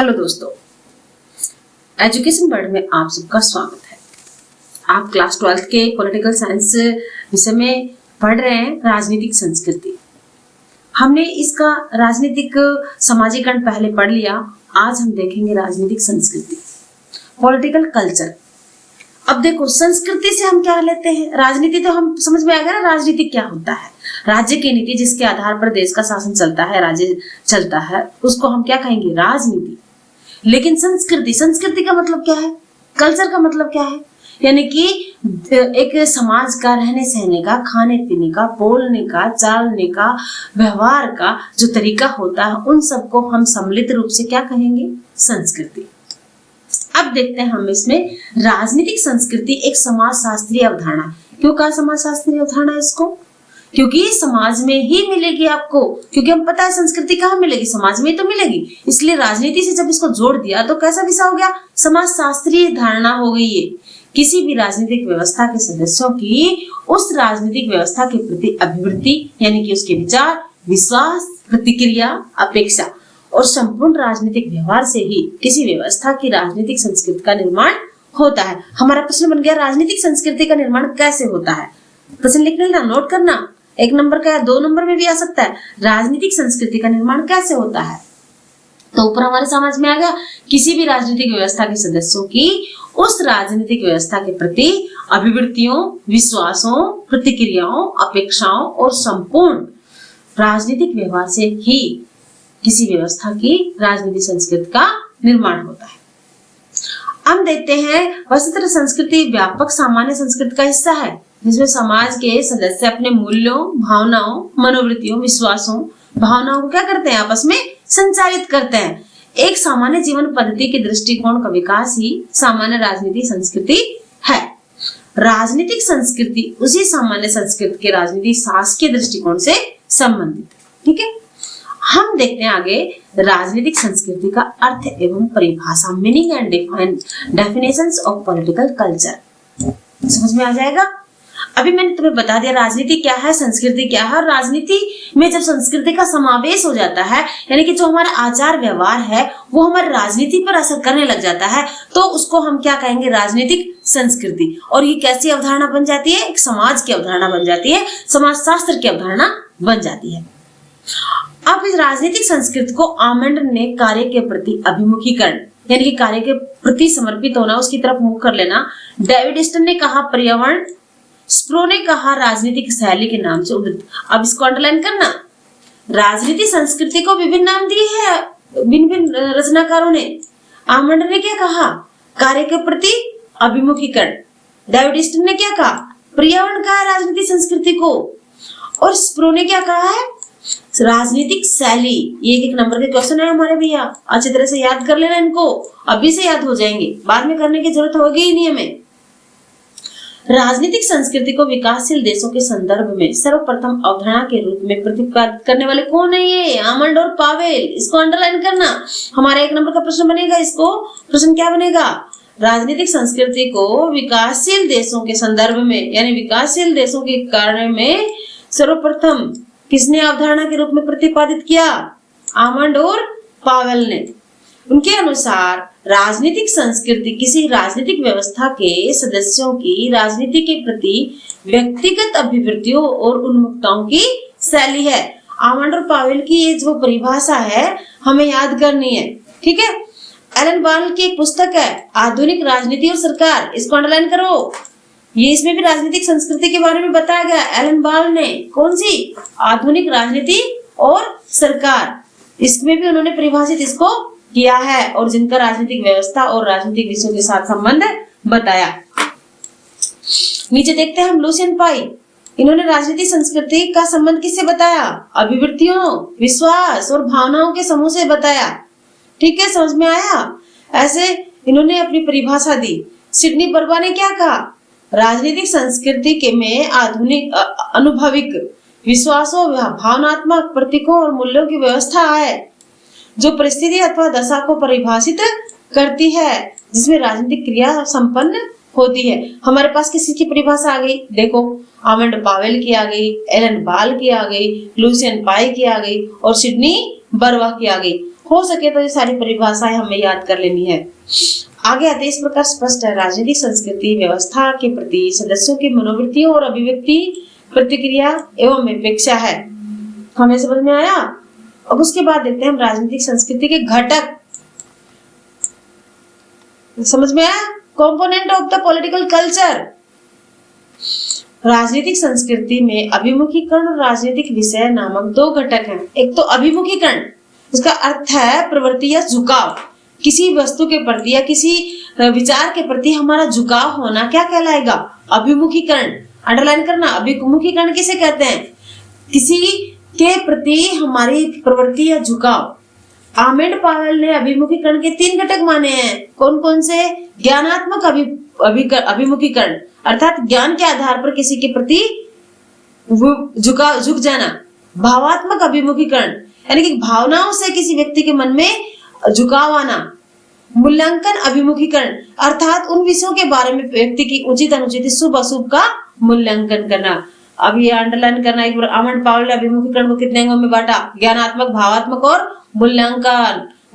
Hello दोस्तों, education world में आप सबका स्वागत है। आप क्लास 12th के पॉलिटिकल साइंस विषय में पढ़ रहे हैं राजनीतिक संस्कृति। हमने इसका राजनीतिक समाजीकरण पहले पढ़ लिया। आज हम देखेंगे राजनीतिक संस्कृति, पॉलिटिकल कल्चर। अब देखो, संस्कृति से हम क्या लेते हैं? राजनीति तो हम समझ में आएगा ना, राजनीति क्या होता है। राज्य की नीति जिसके आधार पर देश का शासन चलता है, राज्य चलता है, उसको हम क्या कहेंगे? राजनीति। लेकिन संस्कृति का मतलब क्या है? कल्चर का मतलब क्या है? यानी कि एक समाज का रहने सहने का, खाने पीने का, बोलने का, चालने का, व्यवहार का जो तरीका होता है, उन सबको हम सम्मिलित रूप से क्या कहेंगे? संस्कृति। अब देखते हैं हम इसमें राजनीतिक संस्कृति एक समाजशास्त्रीय अवधारणा। क्यों कहा समाजशास्त्रीय अवधारणा इसको? क्योंकि समाज में ही मिलेगी आपको, क्योंकि हम पता है संस्कृति कहाँ मिलेगी? समाज में ही तो मिलेगी। इसलिए राजनीति से जब इसको जोड़ दिया तो कैसा विषय हो गया? समाजशास्त्रीय धारणा हो गई है। किसी भी राजनीतिक व्यवस्था के सदस्यों की उस राजनीतिक व्यवस्था के प्रति अभिवृत्ति, यानी कि उसके विचार, विश्वास, प्रतिक्रिया, अपेक्षा और संपूर्ण राजनीतिक व्यवहार से ही किसी व्यवस्था की राजनीतिक संस्कृति का निर्माण होता है। हमारा प्रश्न बन गया, राजनीतिक संस्कृति का निर्माण कैसे होता है? प्रश्न लिख लेना, नोट करना। 1 नंबर का या 2 नंबर में भी आ सकता है। राजनीतिक संस्कृति का निर्माण कैसे होता है? तो ऊपर हमारे समझ में आ गया, किसी भी राजनीतिक व्यवस्था के सदस्यों की उस राजनीतिक व्यवस्था के प्रति अभिवृत्तियों, विश्वासों, प्रतिक्रियाओं, अपेक्षाओं और संपूर्ण राजनीतिक व्यवहार से ही किसी व्यवस्था की राजनीतिक संस्कृति का निर्माण होता है। हम देखते हैं वस्तुतः संस्कृति व्यापक सामान्य संस्कृति का हिस्सा है, जिसमें समाज के सदस्य अपने मूल्यों, भावनाओं, मनोवृत्तियों, विश्वासों, भावनाओं को क्या करते हैं? आपस में संचारित करते हैं। एक सामान्य जीवन पद्धति के दृष्टिकोण का विकास ही सामान्य राजनीतिक संस्कृति है। राजनीतिक संस्कृति उसी सामान्य संस्कृति के राजनीतिक शासकीय दृष्टिकोण से संबंधित है। ठीक है, हम देखते हैं आगे राजनीतिक संस्कृति का अर्थ एवं परिभाषा, meaning and definitions of political culture. समझ में आ जाएगा? अभी मैंने तुम्हें बता दिया राजनीति क्या है, संस्कृति क्या है। और राजनीति में जब संस्कृति का समावेश हो जाता है, यानी कि जो हमारा आचार व्यवहार है वो हमारी राजनीति पर असर करने लग जाता है, तो उसको हम क्या कहेंगे? राजनीतिक संस्कृति। और ये कैसी अवधारणा बन जाती है? एक समाज की अवधारणा बन जाती है, समाजशास्त्र की अवधारणा बन जाती है। अब इस राजनीतिक संस्कृति को आमंड ने कार्य के प्रति अभिमुखीकरण, यानी कि कार्य के प्रति समर्पित होना, उसकी तरफ मुख कर लेना। डेविड स्टन ने कहा पर्यावरण, स्प्रो ने कहा राजनीतिक शैली के नाम से उद्धृत। अब इसको अंडरलाइन करना। राजनीति संस्कृति को विभिन्न नाम दिए हैं भिन्न रचनाकारों ने। आमंड ने क्या कहा? कार्य के प्रति अभिमुखीकरण। डेविड स्टन ने क्या कहा? पर्यावरण कहा राजनीति संस्कृति को। और स्प्रो ने क्या कहा है? राजनीतिक शैली। ये 1 नंबर के क्वेश्चन है हमारे भैया, अच्छी तरह से याद कर लेना इनको, अभी से याद हो जाएंगे, बाद में करने की जरूरत होगी ही नहीं हमें। राजनीतिक संस्कृति को विकासशील देशों के संदर्भ में सर्वप्रथम अवधारणा के रूप में प्रतिपादित करने वाले कौन है? ये आमंड और पावेल। इसको अंडरलाइन करना। हमारा 1 नंबर का प्रश्न बनेगा। इसको प्रश्न क्या बनेगा? राजनीतिक संस्कृति को विकासशील देशों के संदर्भ में, यानी विकासशील देशों के कार्य में सर्वप्रथम किसने अवधारणा के रूप में प्रतिपादित किया? आमंड और पावेल ने। उनके अनुसार राजनीतिक संस्कृति किसी राजनीतिक व्यवस्था के सदस्यों की राजनीति के प्रति व्यक्तिगत अभिवृत्तियों और उन्मुखताओं की शैली है। आमंड और पावेल की ये जो परिभाषा है हमें याद करनी है। ठीक है, एलन बाल की एक पुस्तक है आधुनिक राजनीति और सरकार, इसको अंडरलाइन करो। ये इसमें भी राजनीतिक संस्कृति के बारे में बताया गया। एलन बाल ने कौन सी? आधुनिक राजनीति और सरकार। इसमें भी उन्होंने परिभाषित इसको किया है और जिनका राजनीतिक व्यवस्था और राजनीतिक विषयों के साथ संबंध बताया। नीचे देखते हैं हम लुसियन पाई। इन्होंने राजनीतिक संस्कृति का संबंध किससे बताया? अभिवृत्तियों, विश्वास और भावनाओं के समूह से बताया। ठीक है, समझ में आया? ऐसे इन्होंने अपनी परिभाषा दी। सिडनी बर्बा ने क्या कहा? राजनीतिक संस्कृति के में आधुनिक अनुभविक विश्वासों, भावनात्मक प्रतीकों और मूल्यों की व्यवस्था है जो परिस्थिति अथवा दशा को परिभाषित करती है, जिसमें राजनीतिक क्रिया संपन्न होती है। हमारे पास किसी की परिभाषा आ गई, देखो आमंड पावेल की आ गई, एलन बाल की आ गई, लुसियन पाई की आ गई और सिडनी बरवा किया गई। हो सके तो ये सारी परिभाषाएं हमें याद कर लेनी है। आगे आते इस प्रकार स्पष्ट है, राजनीतिक संस्कृति व्यवस्था के प्रति सदस्यों की मनोवृत्तियों और अभिव्यक्ति प्रतिक्रिया एवं अपेक्षा है। हमें समझ में आया। अब उसके बाद देखते हैं हम राजनीतिक संस्कृति के घटक। समझ में आया? Component of the political culture. राजनीतिक संस्कृति में अभिमुखीकरण और राजनीतिक विषय नामक दो घटक हैं। एक तो अभिमुखीकरण, इसका अर्थ है प्रवृत्ति या झुकाव। किसी वस्तु के प्रति या किसी विचार के प्रति हमारा झुकाव होना क्या कहलाएगा? अभिमुखीकरण। अंडरलाइन करना, अभिमुखीकरण किसे कहते हैं? किसी के प्रति हमारी प्रवृत्ति या झुकाव। आर्मेंड पावेल ने अभिमुखीकरण के 3 घटक माने हैं। कौन कौन से? ज्ञानात्मक अभिमुखीकरण, अर्थात ज्ञान के आधार पर किसी के प्रति झुक जाना। भावात्मक अभिमुखीकरण, यानी कि भावनाओं से किसी व्यक्ति के मन में झुकाव आना। मूल्यांकन अभिमुखीकरण, अर्थात उन विषयों के बारे में व्यक्ति की उचित अनुचित शुभ अशुभ का मूल्यांकन करना। अब ये अंडरलाइन करना एक बार। आर्मेंड पावेल ने अभिमुखीकरण को कितने अंगों में बांटा? ज्ञानात्मक, भावात्मक और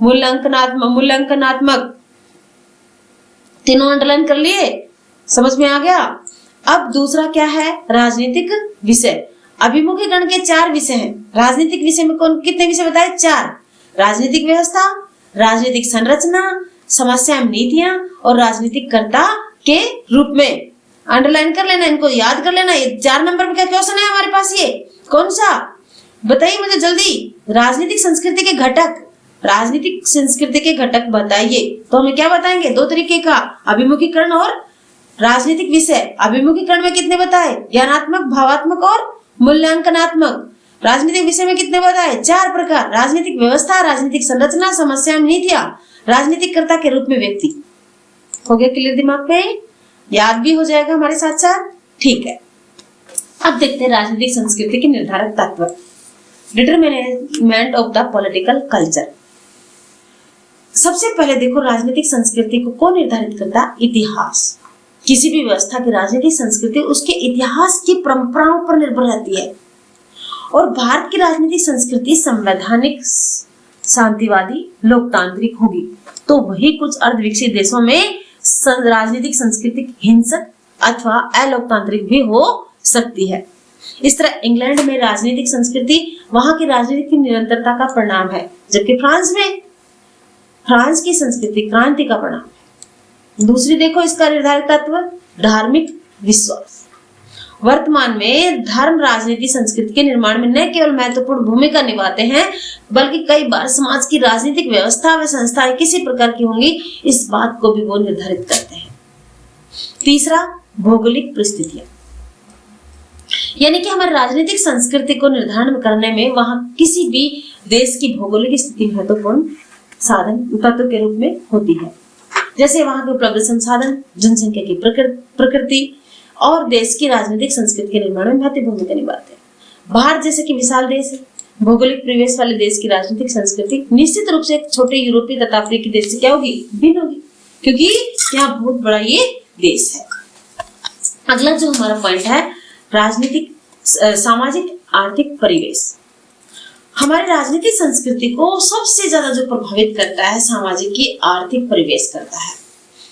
मूल्यांकनात्मक। तीनों अंडरलाइन कर लिए? समझ में आ गया? अब दूसरा क्या है? राजनीतिक विषय। अभिमुखीकरण के 4 विषय हैं। राजनीतिक विषय में कौन कितने विषय बताए? 4। राजनीतिक व्यवस्था, राजनीतिक संरचना, समस्या एवं नीतियां और राजनीतिक कर्ता के रूप में। अंडरलाइन कर लेना, इनको याद कर लेना। ये 4 नंबर का क्वेश्चन है हमारे पास। ये कौन सा बताइए मुझे जल्दी। राजनीतिक संस्कृति के घटक। राजनीतिक संस्कृति के घटक बताइए। तो हमें क्या बताएंगे? 2 तरीके का, अभिमुखीकरण और राजनीतिक विषय। अभिमुखीकरण में कितने बताए? ज्ञानात्मक, भावात्मक और मूल्यांकनात्मक। राजनीतिक विषय में कितने बताए? 4 प्रकार। राजनीतिक व्यवस्था, राजनीतिक संरचना, समस्या, नीतियां, राजनीतिक कर्ता के रूप में व्यक्ति। हो गया क्लियर दिमाग पे? याद भी हो जाएगा हमारे साथ साथ। ठीक है, अब देखते हैं राजनीतिक संस्कृति के निर्धारक तत्व। Determinant of the political culture. सबसे पहले देखो, राजनीतिक संस्कृति को कौन निर्धारित करता? इतिहास। किसी भी व्यवस्था की राजनीतिक संस्कृति उसके इतिहास की परंपराओं पर निर्भर रहती है। और भारत की राजनीतिक संस्कृति संवैधानिक, शांतिवादी, लोकतांत्रिक होगी। तो वही कुछ अर्धविकसित देशों में राजनीतिक संस्कृति हिंसक अथवा अलोकतांत्रिक भी हो सकती है। इस तरह इंग्लैंड में राजनीतिक संस्कृति वहां की राजनीति की निरंतरता का परिणाम है, जबकि फ्रांस की संस्कृति क्रांति का परिणाम है। दूसरी देखो इसका निर्धारक तत्व, धार्मिक विश्वास। वर्तमान में धर्म राजनीति संस्कृति के निर्माण में न केवल महत्वपूर्ण भूमिका निभाते हैं, बल्कि कई बार समाज की राजनीतिक व्यवस्था व संस्थाएं किसी प्रकार की होंगी, इस बात को भी वो निर्धारित करते हैं। तीसरा, भौगोलिक परिस्थितियां, यानी कि हमारी राजनीतिक संस्कृति को निर्धारण करने में वहां किसी भी देश की भौगोलिक स्थिति महत्वपूर्ण साधन तत्व के रूप में होती है। जैसे वहां के उपलब्ध संसाधन, जनसंख्या की प्रकृति और देश की राजनीतिक संस्कृति के निर्माण में महत्वपूर्ण भूमिका निभाते हैं। भारत जैसे कि विशाल देश है, भौगोलिक परिवेश वाले देश की राजनीतिक संस्कृति निश्चित रूप से एक छोटे यूरोपीय तथा अफ्रीकी देश से क्या होगी? भिन्न होगी, क्योंकि यहाँ बहुत बड़ा ये देश है। अगला जो हमारा पॉइंट है, राजनीतिक सामाजिक आर्थिक परिवेश। हमारी राजनीतिक संस्कृति को सबसे ज्यादा जो प्रभावित करता है सामाजिक की आर्थिक परिवेश करता है।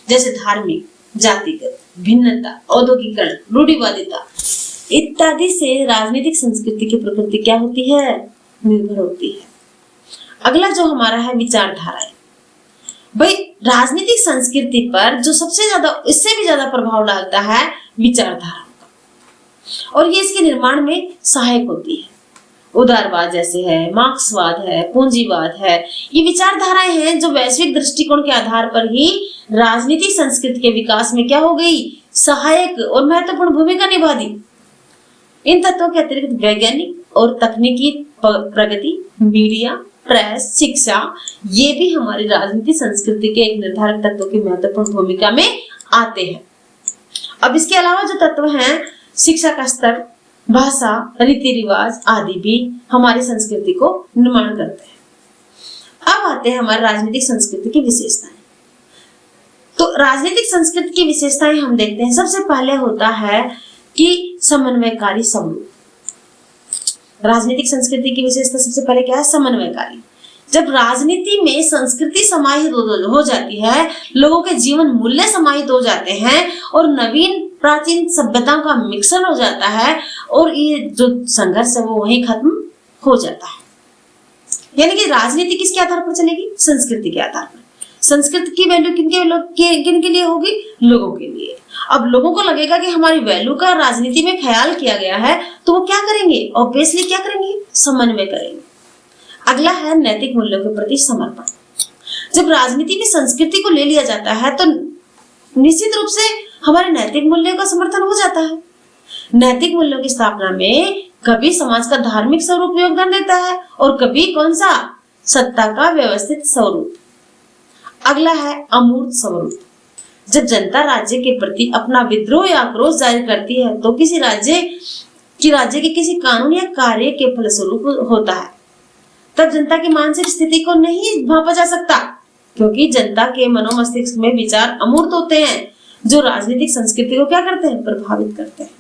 जैसे धार्मिक, जातिगत भिन्नता, औद्योगिकरण, रूढ़िवादिता इत्यादि से राजनीतिक संस्कृति की प्रकृति क्या होती है? निर्भर होती है। अगला जो हमारा है विचारधाराएं। भाई राजनीतिक संस्कृति पर जो सबसे ज्यादा, इससे भी ज्यादा प्रभाव डालता है विचारधारा का, और ये इसके निर्माण में सहायक होती है। उदारवाद जैसे है, मार्क्सवाद है, पूंजीवाद है, ये विचारधाराएं हैं जो वैश्विक दृष्टिकोण के आधार पर ही राजनीतिक संस्कृति के विकास में क्या हो गई? सहायक और महत्वपूर्ण भूमिका निभा दी। इन तत्वों के अतिरिक्त वैज्ञानिक और तकनीकी प्रगति, मीडिया, प्रेस, शिक्षा, ये भी हमारी राजनीतिक संस्कृति के एक निर्धारक तत्वों की महत्वपूर्ण भूमिका में आते हैं। अब इसके अलावा जो तत्व हैं, शिक्षा का स्तर, भाषा, रीति रिवाज आदि भी हमारी संस्कृति को निर्माण करते हैं। अब आते हैं हमारी राजनीतिक संस्कृति की विशेषताएं। तो राजनीतिक संस्कृति की विशेषताएं हम देखते हैं। सबसे पहले होता है कि समन्वयकारी समरूप। राजनीतिक संस्कृति की विशेषता सबसे पहले क्या है? समन्वयकारी। जब राजनीति में संस्कृति समाहित हो जाती है, लोगों के जीवन मूल्य समाहित हो जाते हैं और नवीन प्राचीन सभ्यताओं का मिक्सर हो जाता है और ये जो संघर्ष है वो वहीं खत्म हो जाता है। यानी कि राजनीति किसके आधार पर चलेगी? संस्कृति के आधार पर। संस्कृति की वैल्यू किन के लिए होगी? लोगों के लिए। अब लोगों को लगेगा कि हमारी वैल्यू का राजनीति में ख्याल किया गया है, तो वो क्या करेंगे? ऑब्वियसली क्या करेंगे? समन्वय करेंगे। अगला है नैतिक मूल्यों के प्रति समर्पण। जब राजनीति में संस्कृति को ले लिया जाता है तो निश्चित रूप से हमारे नैतिक मूल्यों का समर्थन हो जाता है। नैतिक मूल्यों की स्थापना में कभी समाज का धार्मिक स्वरूप योगदान देता है और कभी कौन सा? सत्ता का व्यवस्थित स्वरूप। अगला है अमूर्त स्वरूप। जब जनता राज्य के प्रति अपना विद्रोह या आक्रोश जाहिर करती है तो किसी राज्य के किसी कानून या कार्य के फलस्वरूप होता है, तब जनता की मानसिक स्थिति को नहीं भांपा जा सकता, क्योंकि जनता के मनोमस्तिष्क में विचार अमूर्त होते हैं जो राजनीतिक संस्कृति को क्या करते हैं? प्रभावित करते हैं।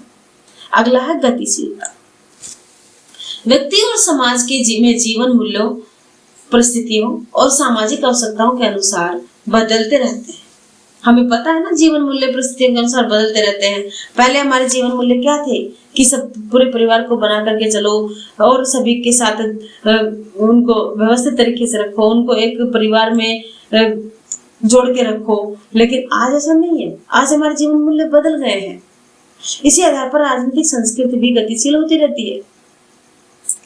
अगला है गतिशीलता। व्यक्ति और समाज के जीवन मूल्यों, परिस्थितियों और सामाजिक आवश्यकताओं के अनुसार बदलते रहते हैं। हमें पता है ना, जीवन मूल्य परिस्थितियों के अनुसार बदलते रहते हैं। पहले हमारे जीवन मूल्य क्या थे कि सब पूरे परिवार को बना करके चलो और सभी के साथ उनको व्यवस्थित तरीके से रखो, उनको एक परिवार में जोड़ के रखो। लेकिन आज ऐसा नहीं है। आज हमारे जीवन मूल्य बदल गए हैं। इसी आधार पर राजनीतिक संस्कृति भी गतिशील होती रहती है।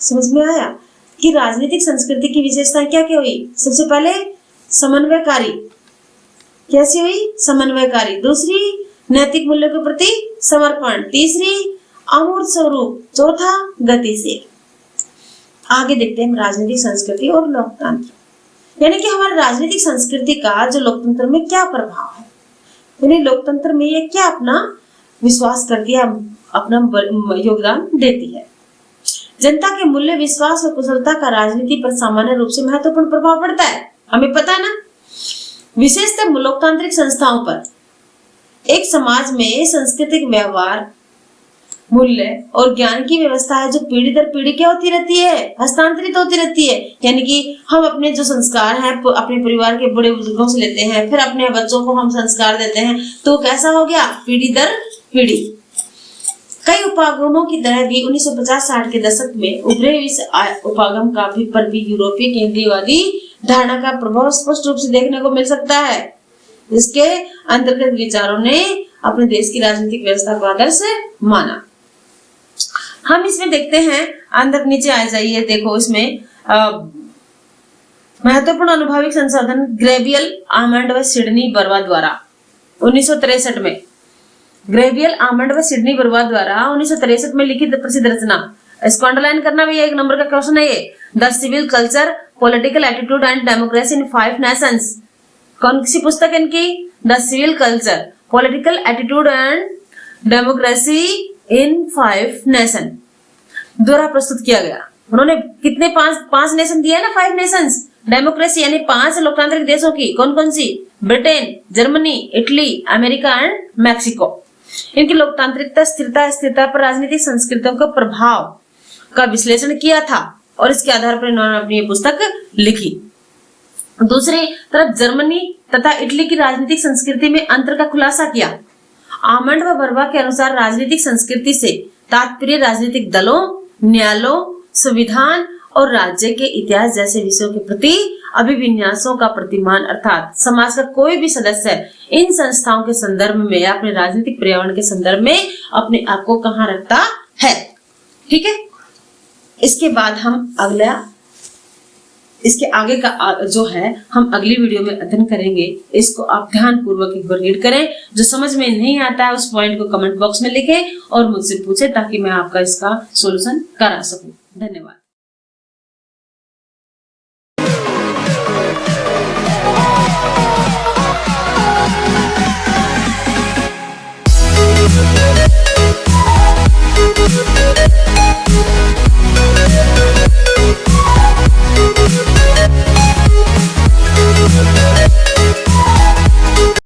समझ में आया कि राजनीतिक संस्कृति की विशेषताएं क्या क्या हुई? सबसे पहले समन्वयकारी। कैसी हुई? समन्वयकारी। दूसरी, नैतिक मूल्यों के प्रति समर्पण। तीसरी, अमूर्त स्वरूप। चौथा, गतिशील। आगे देखते हैं राजनीतिक संस्कृति और लोकतंत्र। यानी कि हमारी राजनीतिक संस्कृति का जो लोकतंत्र में क्या प्रभाव है, यानी लोकतंत्र में ये क्या अपना विश्वास करती है, अपना योगदान देती है। जनता के मूल्य, विश्वास और कुशलता का राजनीति पर सामान्य रूप से महत्वपूर्ण प्रभाव पड़ता है। हमें पता है ना, विशेषतः लोकतांत्रिक संस्थाओं पर। एक समाज में सांस्कृतिक व्यवहार, मूल्य और ज्ञान की व्यवस्था है जो पीढ़ी दर पीढ़ी क्या होती रहती है? हस्तांतरित होती रहती है। यानी कि हम अपने जो संस्कार हैं अपने परिवार के बड़े बुजुर्गों से लेते हैं, फिर अपने बच्चों को हम संस्कार देते हैं, तो कैसा हो गया? पीढ़ी दर पीढ़ी। कई उपागमों की तरह भी 1950-60 के दशक में उभरे इस उपागम का पर भी यूरोपीय केंद्रीयवादी धारणा का प्रभाव स्पष्ट रूप से देखने को मिल सकता है। इसके अंतर्गत विचारों ने अपने देश की राजनीतिक व्यवस्था को आदर्श माना। हम इसमें देखते हैं, अंदर नीचे आ जाइए, देखो इसमें महत्वपूर्ण अनुभाविक संशोधन ग्रेबियल, आमंड व सिडनी बर्वा द्वारा 1963 में, ग्रेबियल, आमंड व सिडनी बर्वा द्वारा 1963 में लिखित प्रसिद्ध रचना। इसको अंडरलाइन करना भी एक नंबर का क्वेश्चन है ये। The civil culture, political attitude and democracy in 5 nations. कौन सी पुस्तक इनकी? The civil culture, political attitude and democracy in 5 nation द्वारा प्रस्तुत किया गया। उन्होंने कितने पांच नेशन दिया है ना, 5 नेशंस। डेमोक्रेसी यानी 5 लोकतांत्रिक देशों की। कौन कौन सी? Britain, Germany, Italy, America and Mexico. इनकी लोकतांत्रिकता, स्थिरता पर राजनीतिक संस्कृतियों का प्रभाव का विश्लेषण किया था और इसके आधार पर इन्होंने अपनी पुस्तक लिखी। दूसरी तरफ जर्मनी तथा इटली की राजनीतिक संस्कृति में अंतर का खुलासा किया। आमंड व बर्वा के अनुसार राजनीतिक संस्कृति से तात्पर्य राजनीतिक दलों, न्यायालयों, संविधान और राज्य के इतिहास जैसे विषयों के प्रति अभिविन्यासों का प्रतिमान, अर्थात समाज का कोई भी सदस्य इन संस्थाओं के संदर्भ में या अपने राजनीतिक पर्यावरण के संदर्भ में अपने आप को कहाँ रखता है। ठीक है, इसके बाद हम इसके आगे का जो है हम अगली वीडियो में अध्ययन करेंगे। इसको आप ध्यान पूर्वक एक बार रीड करें। जो समझ में नहीं आता है उस पॉइंट को कमेंट बॉक्स में लिखें और मुझसे पूछें ताकि मैं आपका इसका सॉल्यूशन करा सकूं। धन्यवाद।